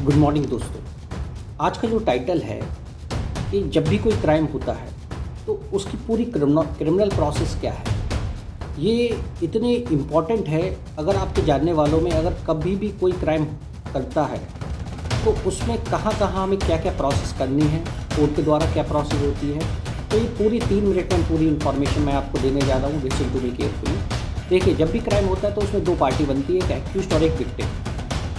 Good morning दोस्तों। आज का जो टाइटल है कि जब भी कोई क्राइम होता है तो उसकी पूरी क्रिमिनल प्रोसेस क्या है, ये इतने इम्पॉर्टेंट है। अगर आपके जानने वालों में अगर कभी भी कोई क्राइम करता है तो उसमें कहाँ कहाँ हमें क्या क्या प्रोसेस करनी है, कोर्ट के द्वारा क्या प्रोसेस होती है, तो ये पूरी 3 मिनट में पूरी इन्फॉर्मेशन मैं आपको देने जा रहा हूँ। Listen to me carefully. देखिए, जब भी क्राइम होता है तो उसमें 2 पार्टी बनती है, एक एक्यूज्ड और एक विक्टिम।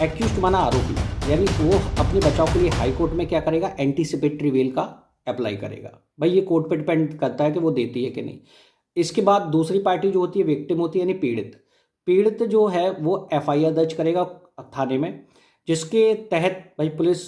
एक्यूज्ड माना आरोपी, यानी वो अपने बचाव के लिए हाई कोर्ट में क्या करेगा, एंटीसिपेटरी बेल का अप्लाई करेगा। भाई ये कोर्ट पे डिपेंड करता है कि वो देती है कि नहीं। इसके बाद दूसरी पार्टी जो होती है विक्टिम होती है, यानी पीड़ित। पीड़ित जो है वो एफआईआर दर्ज करेगा थाने में, जिसके तहत भाई पुलिस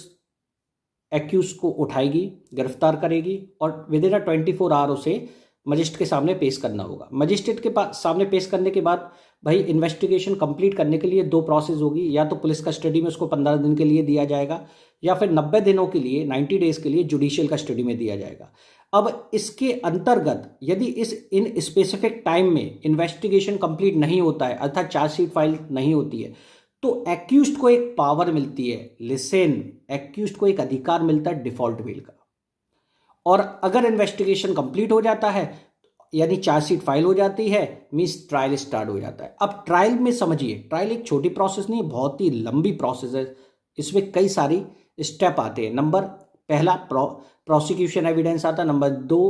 एक्यूज को उठाएगी, गिरफ्तार करेगी और विद इन 24 आवर उसे मजिस्ट्रेट के सामने पेश करना होगा। मजिस्ट्रेट के पास सामने पेश करने के बाद भाई इन्वेस्टिगेशन कंप्लीट करने के लिए 2 प्रोसेस होगी। या तो पुलिस कस्टडी में उसको 15 दिन के लिए दिया जाएगा, या फिर 90 दिनों के लिए 90 डेज के लिए जुडिशियल कस्टडी में दिया जाएगा। अब इसके अंतर्गत यदि इन स्पेसिफिक टाइम में इन्वेस्टिगेशन कंप्लीट नहीं होता है, अर्थात चार्जशीट फाइल नहीं होती है, तो एक्यूज्ड को एक पावर मिलती है। लिसन, एक्यूज्ड को एक अधिकार मिलता है डिफॉल्ट बेल का। और अगर इन्वेस्टिगेशन कंप्लीट हो जाता है, यानी चार्जशीट फाइल हो जाती है, मींस ट्रायल स्टार्ट हो जाता है। अब ट्रायल में समझिए, ट्रायल एक छोटी प्रोसेस नहीं, बहुत ही लंबी प्रोसेस है। इसमें कई सारी स्टेप आते हैं। नंबर पहला प्रोसिक्यूशन एविडेंस आता है, number 2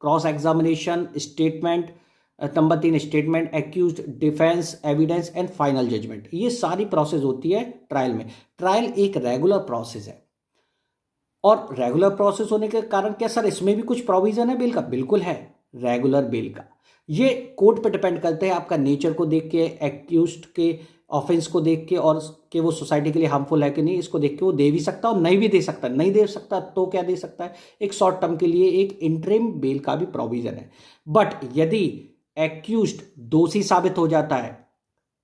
cross examination, statement, number 3 statement, accused, defence, evidence and final judgement. ये सारी प्रोसेस होती है ट्रायल में। ट्रायल एक रेगुलर प्रोसेस है, और रेगुलर प्रोसेस होने के कारण क्या सर इसमें भी कुछ प्रोविजन है बेल का? बिल्कुल है, रेगुलर बेल का। ये कोर्ट पे डिपेंड करते हैं, आपका नेचर को देख के, एक्यूज्ड के ऑफेंस को देख के, और कि वो सोसाइटी के लिए हार्मफुल है कि नहीं, इसको देख के वो दे भी सकता और नहीं भी दे सकता। नहीं दे सकता तो क्या दे सकता है, एक शॉर्ट टर्म के लिए एक इंटरिम बेल का भी प्रोविजन है। बट यदि एक्यूज्ड दोषी साबित हो जाता है,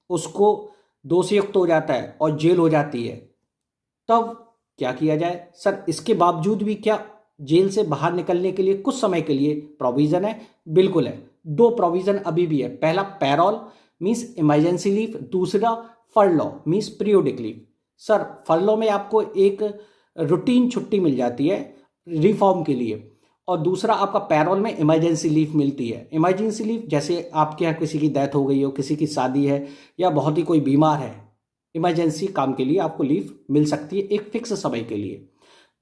उसको दोषीयुक्त हो जाता है और जेल हो जाती है, तब क्या किया जाए? सर इसके बावजूद भी क्या जेल से बाहर निकलने के लिए कुछ समय के लिए प्रोविजन है? बिल्कुल है। 2 प्रोविजन अभी भी है। पहला पैरोल मींस इमरजेंसी लीव, दूसरा फरलॉ मींस पीरियोडिक लीव। सर फरलॉ में आपको एक रूटीन छुट्टी मिल जाती है रिफॉर्म के लिए, और दूसरा आपका पैरोल में इमरजेंसी लीव मिलती है। इमरजेंसी लीव जैसे आपके यहाँ किसी की डेथ हो गई हो, किसी की शादी है, या बहुत ही कोई बीमार है, इमरजेंसी काम के लिए आपको लीव मिल सकती है एक फिक्स समय के लिए।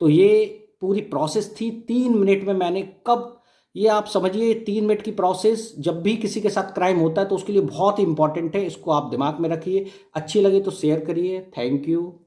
तो ये पूरी प्रोसेस थी 3 मिनट में। मैंने कब, ये आप समझिए 3 मिनट की प्रोसेस जब भी किसी के साथ क्राइम होता है तो उसके लिए बहुत ही इंपॉर्टेंट है। इसको आप दिमाग में रखिए। अच्छी लगे तो शेयर करिए। Thank you.